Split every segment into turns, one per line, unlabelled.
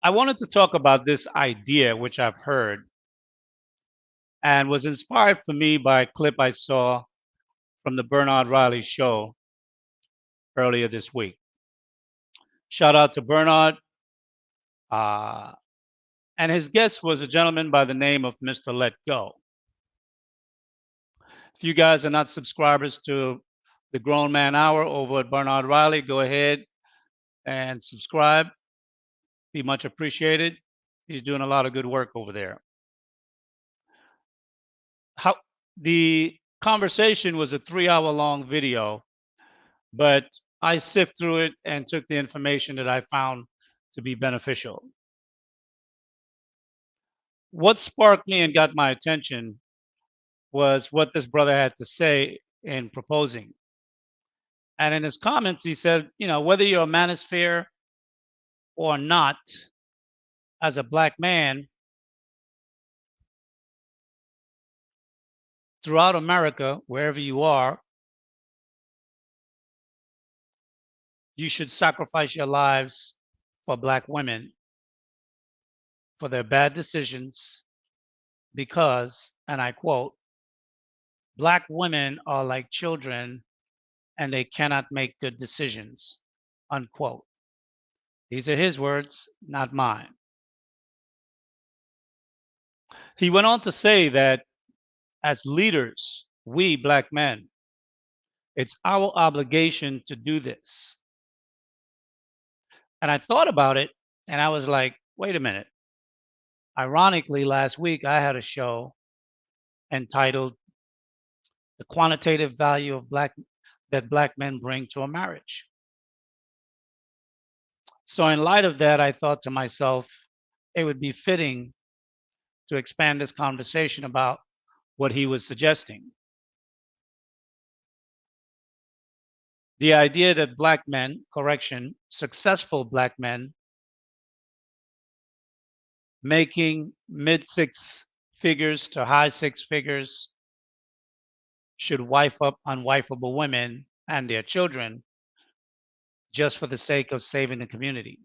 I wanted to talk about this idea, which I've heard and was inspired for me by a clip I saw from the Bernard Riley show earlier this week. Shout out to Bernard. Uh, and his guest was a gentleman by the name of Mr. Let Go. If you guys are not subscribers to the Grown Man Hour over at Bernard Riley, go ahead and subscribe. Be much appreciated. He's doing a lot of good work over there. How the conversation was a 3 hour long video, but I sift through it and took the information that I found to be beneficial. What sparked me and got my attention was what this brother had to say in proposing. And in his comments, he said, whether you're a manosphere or not, as a black man throughout America, wherever you are, you should sacrifice your lives for black women for their bad decisions because, and I quote, black women are like children and they cannot make good decisions, unquote. These are his words, not mine. He went on to say that as leaders, we black men, it's our obligation to do this. And I thought about it and I was like, wait a minute. Ironically, last week I had a show entitled The Quantitative Value of that Black Men Bring to a Marriage. So in light of that, I thought to myself, it would be fitting to expand this conversation about what he was suggesting. The idea that black men, correction, successful black men making mid six figures to high six figures should wife up unwifeable women and their children just for the sake of saving the community.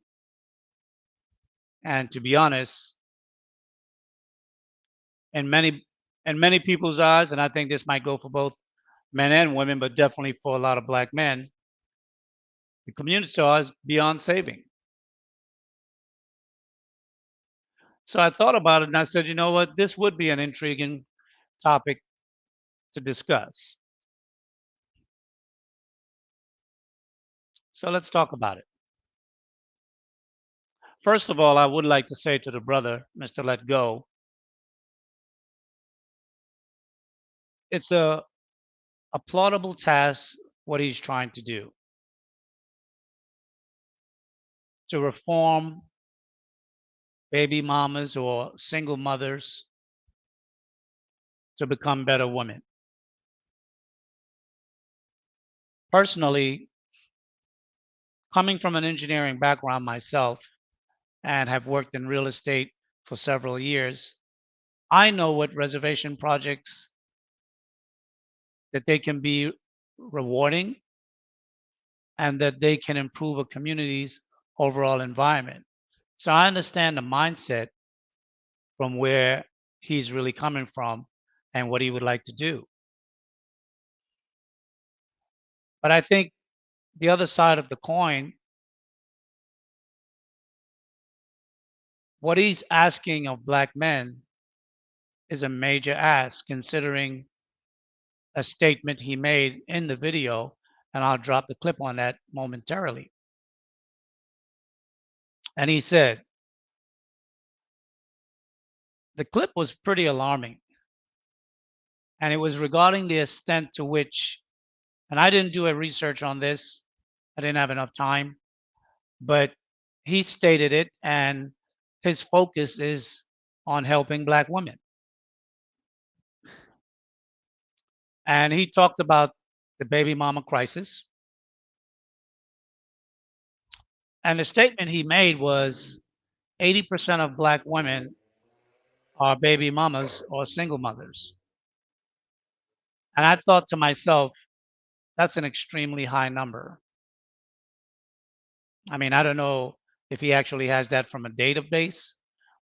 And to be honest, in many in many people's eyes, and I think this might go for both men and women, but definitely for a lot of black men, the community law is beyond saving. So I thought about it and I said, you know what, this would be an intriguing topic to discuss. So let's talk about it. First of all, I would like to say to the brother, Mr. Let Go, it's a applaudable task what he's trying to do to reform baby mamas or single mothers to become better women. Personally, coming from an engineering background myself and have worked in real estate for several years, I know what reservation projects that they can be rewarding and that they can improve a community's overall environment. So I understand the mindset from where he's really coming from and what he would like to do. But I think the other side of the coin, what he's asking of black men is a major ask considering a statement he made in the video, and I'll drop the clip on that momentarily. And he said, the clip was pretty alarming, and it was regarding the extent to which, and I didn't do a research on this, I didn't have enough time, but he stated it, and his focus is on helping black women. And he talked about the baby mama crisis. And the statement he made was 80% of black women are baby mamas or single mothers. And I thought to myself, that's an extremely high number. I mean, I don't know if he actually has that from a database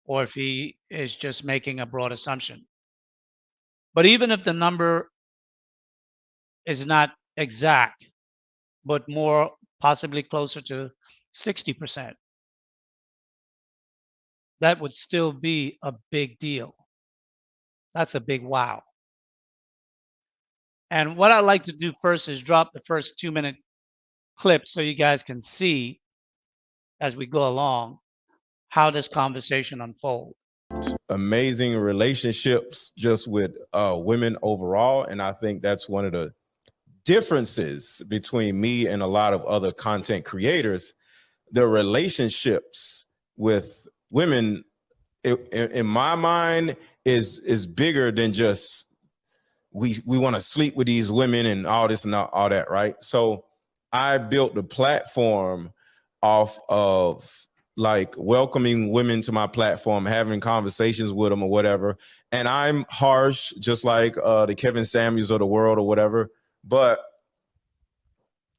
or if he is just making a broad assumption. But even if the number is not exact, but more possibly closer to 60%, that would still be a big deal. That's a big wow. And what I like to do first is drop the first 2 minute clip so you guys can see as we go along how this conversation unfolds.
Amazing relationships just with women overall. And I think that's one of the differences between me and a lot of other content creators. The relationships with women, in my mind, is bigger than just we want to sleep with these women and all this and all that, right? So I built the platform off of like welcoming women to my platform, having conversations with them or whatever. And I'm harsh, just like the Kevin Samuels of the world or whatever. But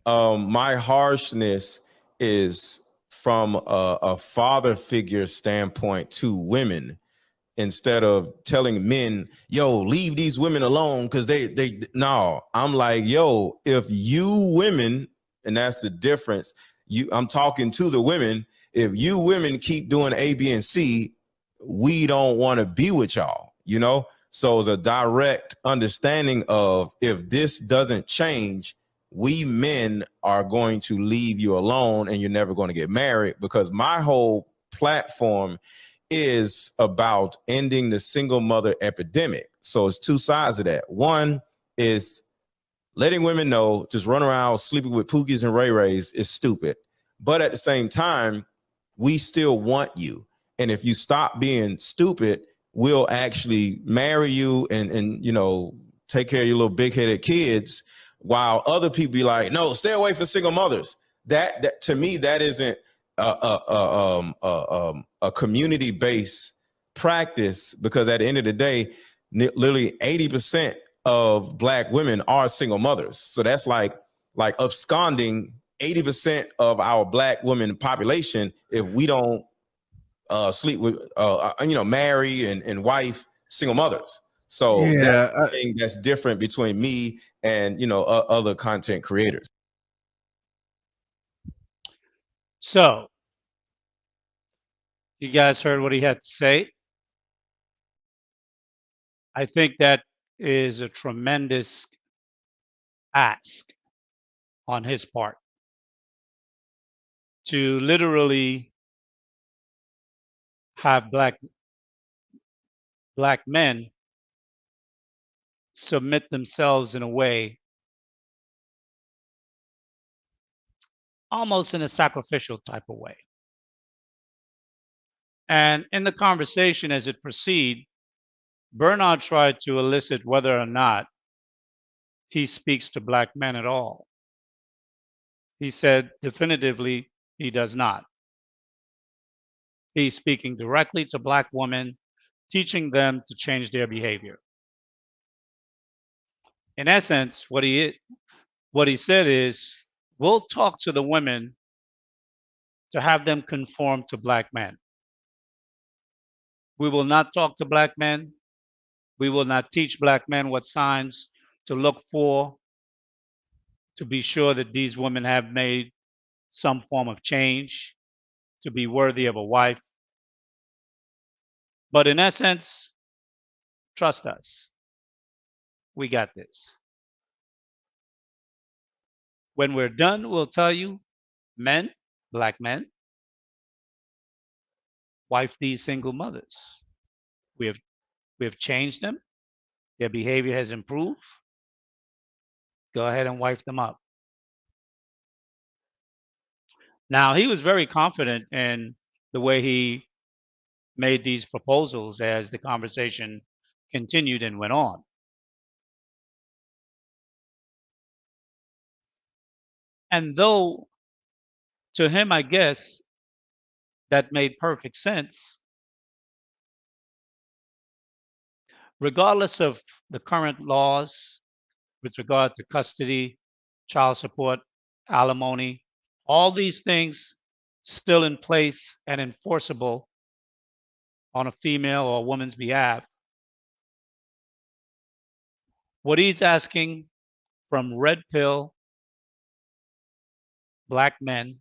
my harshness is from a father figure standpoint to women, instead of telling men, yo, leave these women alone because they no. I'm like, yo, if you women, and that's the difference, I'm talking to the women, if you women keep doing A, B, and C, we don't want to be with y'all, you know? So it's a direct understanding of, if this doesn't change, we men are going to leave you alone and you're never going to get married, because my whole platform is about ending the single mother epidemic. So it's two sides of that. One is letting women know just run around sleeping with Pookies and Ray Rays is stupid. But at the same time, we still want you. And if you stop being stupid, we'll actually marry you and you know, take care of your little big-headed kids, while other people be like, no, stay away from single mothers. That to me, that isn't a community-based practice, because at the end of the day, literally 80% of Black women are single mothers. So that's like absconding 80% of our Black women population if we don't sleep with, you know, marry and wife single mothers. So
Yeah,
that's the thing that's different between me and, you know, other content creators.
So, you guys heard what he had to say. I think that is a tremendous ask on his part to literally have black men submit themselves in a way almost in a sacrificial type of way. And in the conversation as it proceeded, Bernard tried to elicit whether or not he speaks to Black men at all. He said definitively he does not. He's speaking directly to Black women, teaching them to change their behavior. In essence, what he said is, we'll talk to the women to have them conform to Black men. We will not talk to Black men. We will not teach Black men what signs to look for to be sure that these women have made some form of change to be worthy of a wife. But in essence, trust us. We got this. When we're done, we'll tell you, men, Black men, wife these single mothers. We have changed them. Their behavior has improved. Go ahead and wife them up. Now, he was very confident in the way he made these proposals as the conversation continued and went on. And though to him, I guess, that made perfect sense, regardless of the current laws with regard to custody, child support, alimony, all these things still in place and enforceable on a female or a woman's behalf, what he's asking from red pill black men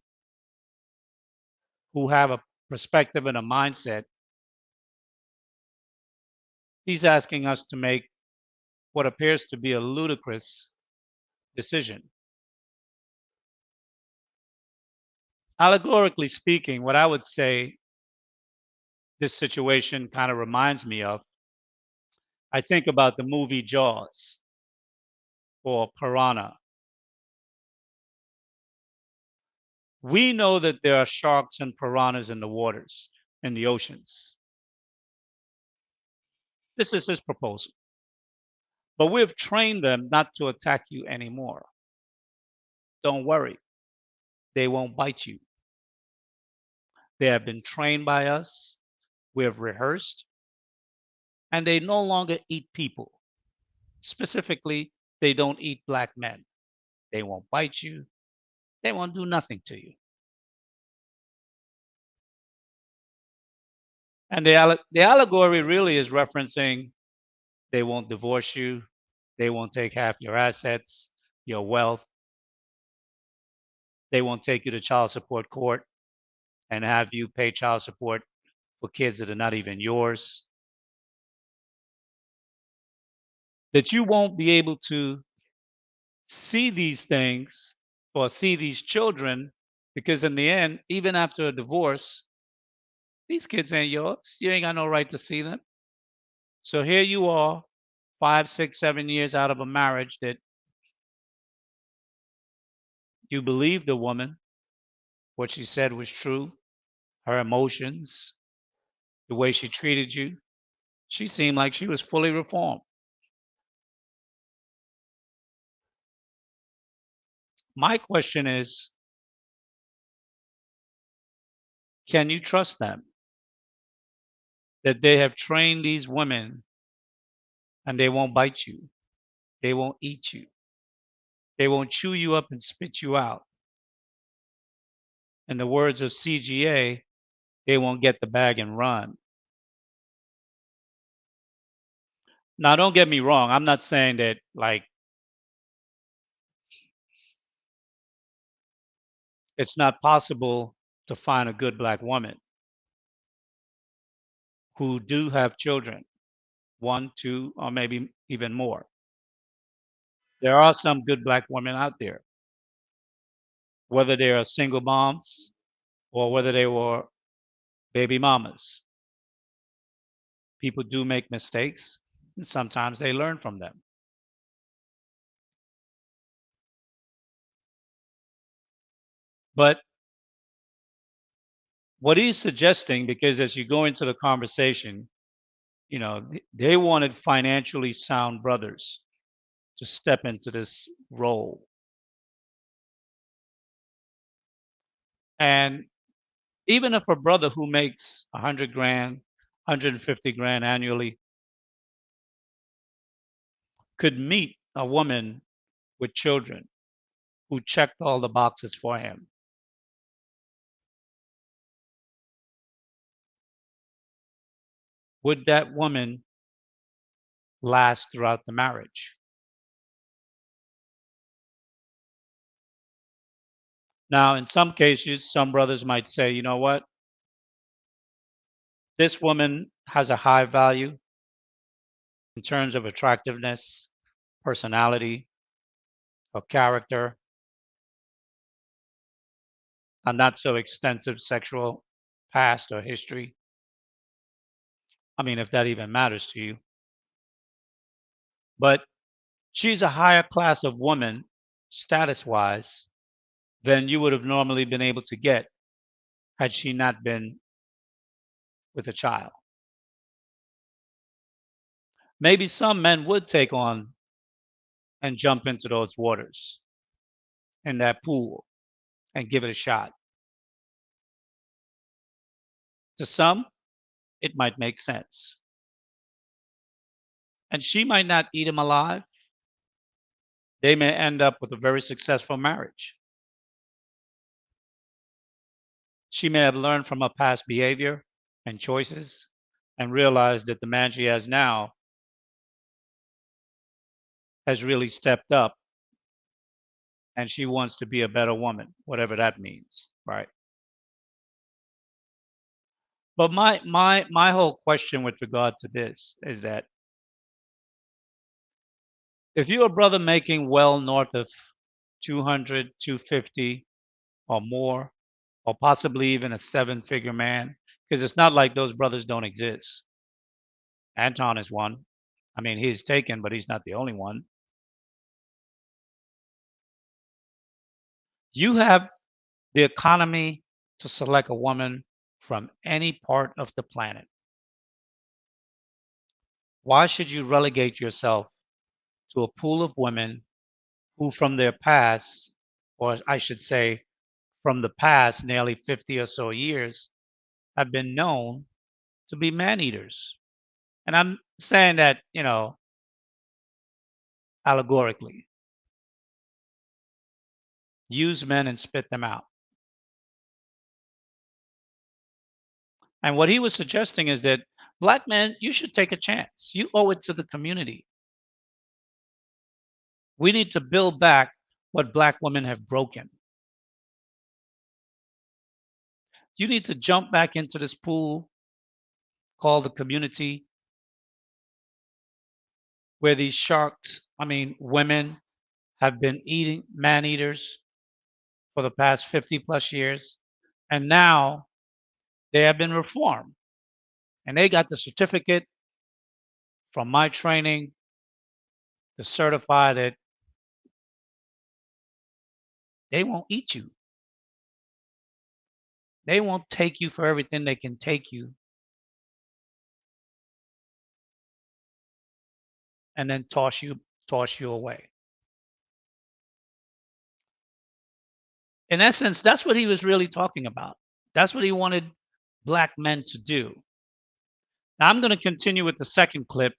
who have a perspective and a mindset, he's asking us to make what appears to be a ludicrous decision. Allegorically speaking, what I would say this situation kind of reminds me of, I think about the movie Jaws or Piranha. We know that there are sharks and piranhas in the waters, in the oceans. This is his proposal. But we've trained them not to attack you anymore. Don't worry, they won't bite you. They have been trained by us, we have rehearsed, and they no longer eat people. Specifically, they don't eat black men. They won't bite you, they won't do nothing to you. And the allegory really is referencing they won't divorce you, they won't take half your assets, your wealth, they won't take you to child support court and have you pay child support for kids that are not even yours. That you won't be able to see these things or see these children because, in the end, even after a divorce, these kids ain't yours. You ain't got no right to see them. So here you are, 5, 6, 7 years out of a marriage that you believed the woman, what she said was true, her emotions, the way she treated you. She seemed like she was fully reformed. My question is, can you trust them? That they have trained these women and they won't bite you, they won't eat you, they won't chew you up and spit you out. In the words of CGA, they won't get the bag and run. Now, don't get me wrong. I'm not saying that like it's not possible to find a good black woman who do have children, one, two, or maybe even more. There are some good black women out there, whether they are single moms or whether they were baby mamas. People do make mistakes, and sometimes they learn from them. But what he's suggesting, because as you go into the conversation, they wanted financially sound brothers to step into this role. And even if a brother who makes 100 grand, 150 grand annually could meet a woman with children who checked all the boxes for him, would that woman last throughout the marriage? Now, in some cases, some brothers might say, you know what? This woman has a high value in terms of attractiveness, personality, or character, a not so extensive sexual past or history. I mean, if that even matters to you. But she's a higher class of woman, status wise, than you would have normally been able to get had she not been with a child. Maybe some men would take on and jump into those waters in that pool and give it a shot. To some, it might make sense. And she might not eat him alive. They may end up with a very successful marriage. She may have learned from her past behavior and choices and realized that the man she has now has really stepped up and she wants to be a better woman, whatever that means, right? But my whole question with regard to this is that if you're a brother making well north of 200, 250 or more, or possibly even a seven-figure man, because it's not like those brothers don't exist. Anton is one. I mean, he's taken, but he's not the only one. You have the economy to select a woman from any part of the planet. Why should you relegate yourself to a pool of women who, from their past, or I should say, from the past nearly 50 or so years, have been known to be man eaters? And I'm saying that, allegorically, use men and spit them out. And what he was suggesting is that black men, you should take a chance. You owe it to the community. We need to build back what black women have broken. You need to jump back into this pool called the community where these sharks, I mean, women have been eating man eaters for the past 50 plus years. And now they have been reformed. And they got the certificate from my training to certify that they won't eat you. They won't take you for everything they can take you and then toss you away. In essence, that's what he was really talking about. That's what he wanted black men to do. Now I'm going to continue with the second clip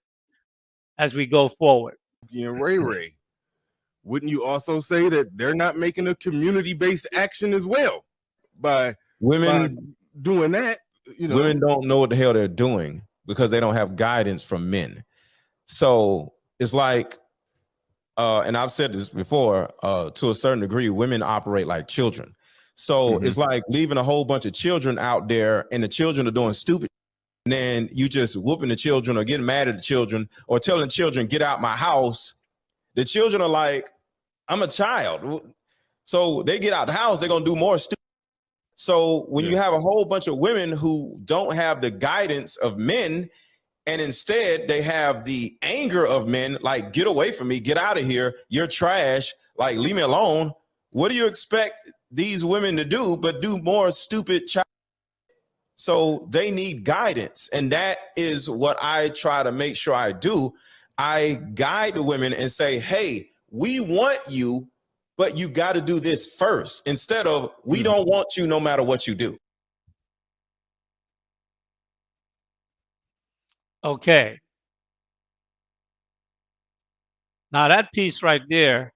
as we go forward.
And Ray Ray, wouldn't you also say that they're not making a community-based action as well by
Women
doing that?
Women don't know what the hell they're doing because they don't have guidance from men. So it's like, and I've said this before, to a certain degree, women operate like children. So it's like leaving a whole bunch of children out there and the children are doing stupid. And then you just whooping the children or getting mad at the children or telling children, get out my house. The children are like, I'm a child. So they get out the house, they're going to do more stupid. So when you have a whole bunch of women who don't have the guidance of men, and instead they have the anger of men, like, get away from me, get out of here, you're trash, like, leave me alone. What do you expect these women to do but do more stupid child? So they need guidance. And that is what I try to make sure I do. I guide the women and say, hey, we want you, but you got to do this first, instead of we don't want you no matter what you do.
Okay. Now that piece right there,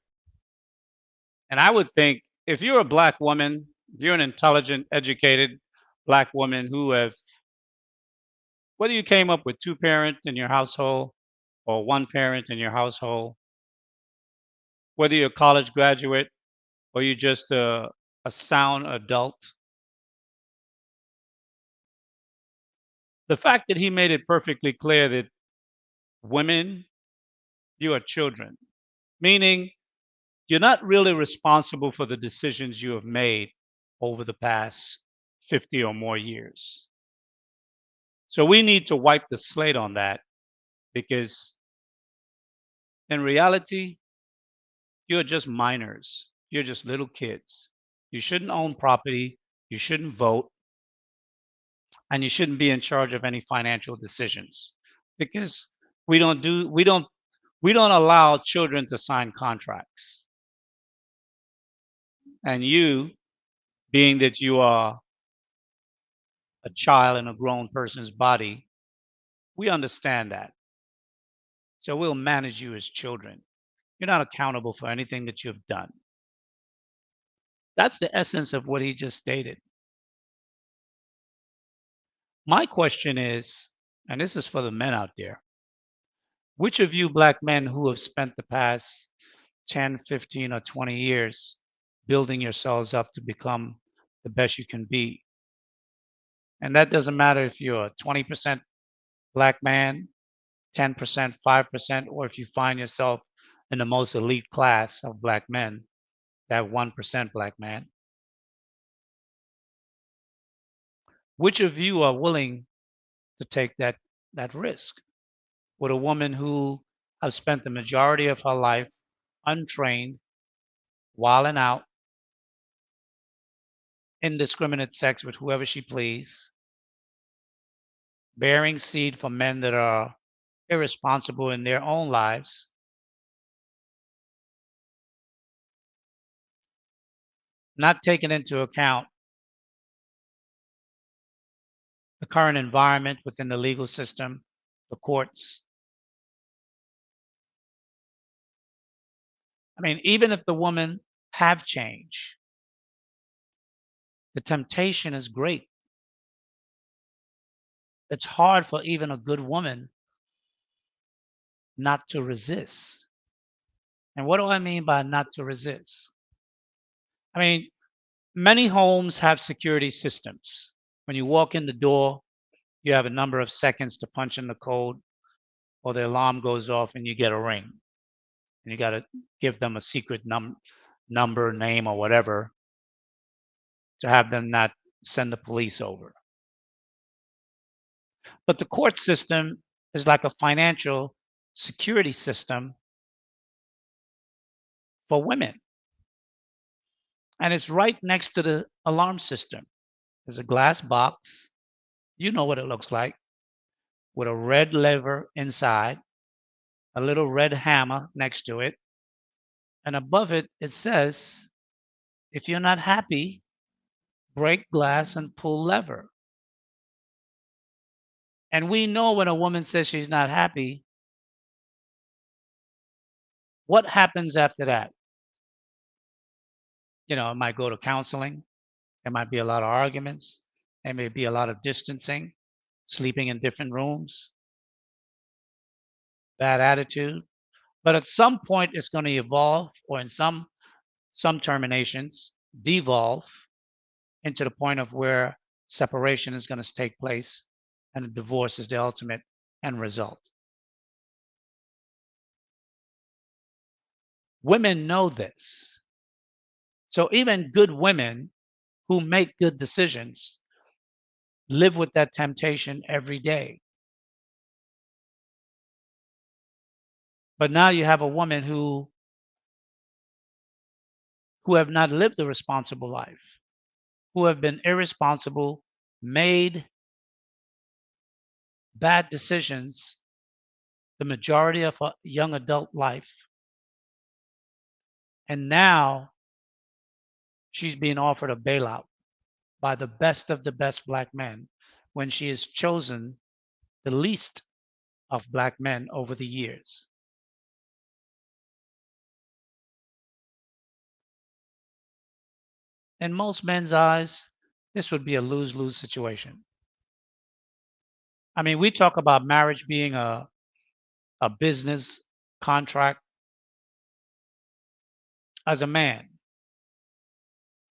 and I would think if you're a black woman, if you're an intelligent, educated black woman who have, whether you came up with two parents in your household or one parent in your household, whether you're a college graduate or you're just a sound adult, the fact that he made it perfectly clear that women, you are children, meaning you're not really responsible for the decisions you have made over the past 50 or more years. So we need to wipe the slate on that because in reality, you're just minors. You're just little kids. You shouldn't own property. You shouldn't vote. And you shouldn't be in charge of any financial decisions because we don't allow children to sign contracts. And you, being that you are a child in a grown person's body, we understand that. So we'll manage you as children. You're not accountable for anything that you've done. That's the essence of what he just stated. My question is, and this is for the men out there, which of you black men who have spent the past 10, 15, or 20 years building yourselves up to become the best you can be? And that doesn't matter if you're a 20% black man, 10%, 5%, or if you find yourself in the most elite class of black men, that 1% black man. Which of you are willing to take that risk with a woman who has spent the majority of her life untrained, wilding out, indiscriminate sex with whoever she please, bearing seed for men that are irresponsible in their own lives, not taking into account the current environment within the legal system, the courts. I mean, even if the woman have changed, the temptation is great. It's hard for even a good woman not to resist. And what do I mean by not to resist? I mean, many homes have security systems. When you walk in the door, you have a number of seconds to punch in the code, or the alarm goes off and you get a ring. And you got to give them a secret number, name, or whatever to have them not send the police over. But the court system is like a financial security system for women. And it's right next to the alarm system. There's a glass box. You know what it looks like, with a red lever inside, a little red hammer next to it. And above it, it says, if you're not happy, break glass and pull lever. And we know when a woman says she's not happy, what happens after that? You know, it might go to counseling. There might be a lot of arguments. There may be a lot of distancing, sleeping in different rooms, bad attitude. But at some point, it's going to evolve, or in some terminations, devolve into the point of where separation is going to take place and a divorce is the ultimate end result. Women know this. So even good women who make good decisions live with that temptation every day. But now you have a woman who have not lived a responsible life, who have been irresponsible, made bad decisions the majority of a young adult life. And now she's being offered a bailout by the best of the best black men when she has chosen the least of black men over the years. In most men's eyes, this would be a lose-lose situation. I mean, we talk about marriage being a business contract. As a man,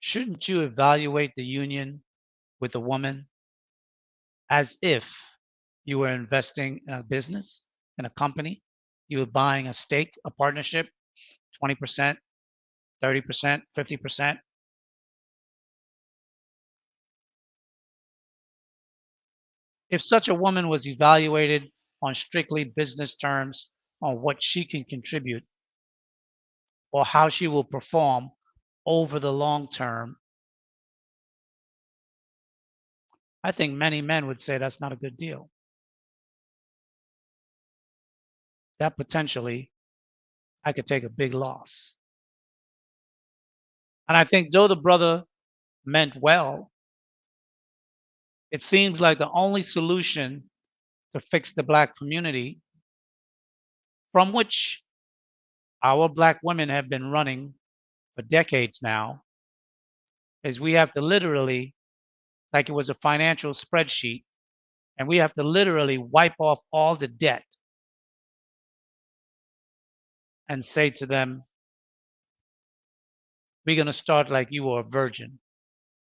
shouldn't you evaluate the union with a woman as if you were investing in a business, in a company? You were buying a stake, a partnership, 20%, 30%, 50%. If such a woman was evaluated on strictly business terms, on what she can contribute or how she will perform over the long term, I think many men would say that's not a good deal. That potentially I could take a big loss. And I think though the brother meant well, it seems like the only solution to fix the black community, from which our black women have been running for decades now, is we have to literally, like it was a financial spreadsheet, And we have to literally wipe off all the debt and say to them, we're going to start like you were a virgin,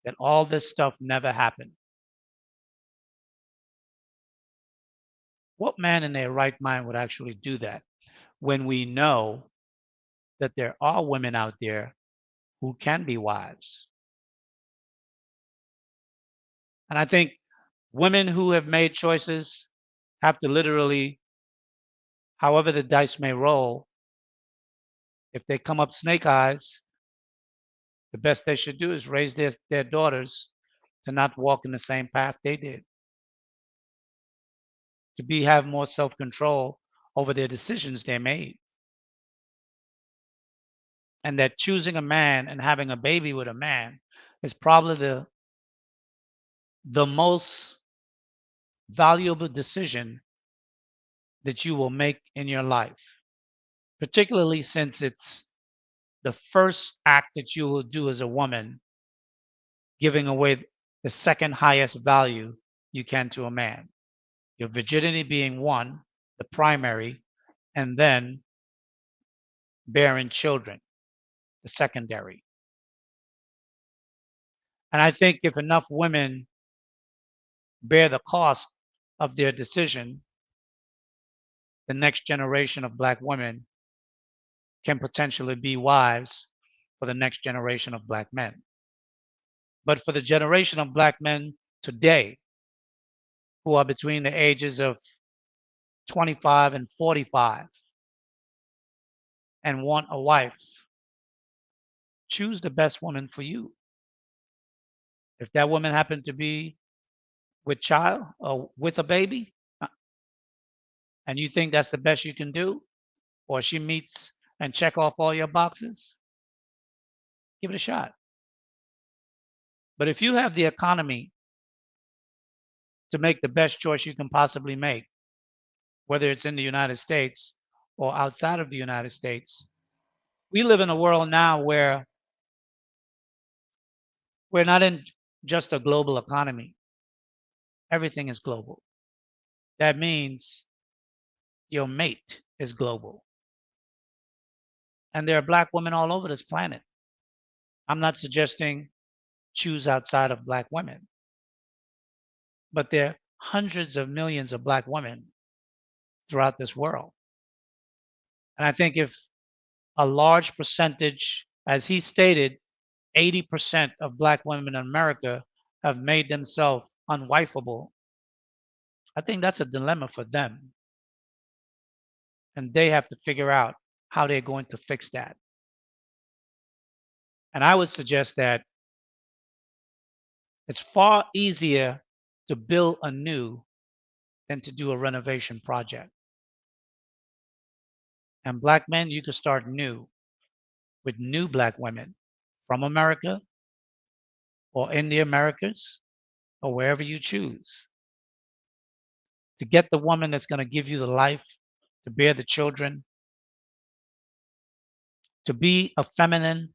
that all this stuff never happened. What man in their right mind would actually do that when we know that there are women out there who can be wives? And I think women who have made choices have to literally, however the dice may roll, if they come up snake eyes, the best they should do is raise their daughters to not walk in the same path they did, to have more self-control over their decisions they made. And that choosing a man and having a baby with a man is probably the most valuable decision that you will make in your life, particularly since it's the first act that you will do as a woman, giving away the second highest value you can to a man. Your virginity being one, the primary, and then bearing children, the secondary. And I think if enough women bear the cost of their decision, the next generation of Black women can potentially be wives for the next generation of Black men. But for the generation of Black men today who are between the ages of 25 and 45 and want a wife, choose the best woman for you. If that woman happens to be with child or with a baby, and you think that's the best you can do, or she meets and check off all your boxes, give it a shot. But if you have the economy to make the best choice you can possibly make, whether it's in the United States or outside of the United States, we live in a world now where we're not in just a global economy. Everything is global. That means your mate is global. And there are Black women all over this planet. I'm not suggesting choose outside of Black women, but there are hundreds of millions of Black women throughout this world. And I think if a large percentage, as he stated, 80% of Black women in America have made themselves unwifeable, I think that's a dilemma for them. And they have to figure out how they're going to fix that. And I would suggest that it's far easier to build anew than to do a renovation project. And Black men, you could start new with new Black women from America or in the Americas or wherever you choose to get the woman that's going to give you the life, to bear the children, to be a feminine,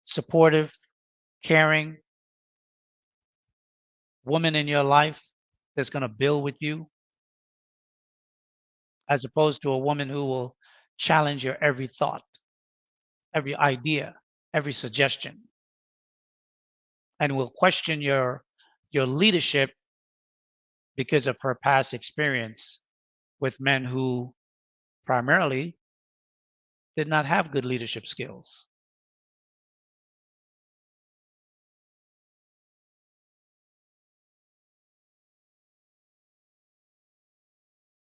supportive, caring woman in your life that's going to build with you, as opposed to a woman who will challenge your every thought, every idea, every suggestion, and will question your leadership because of her past experience with men who primarily did not have good leadership skills.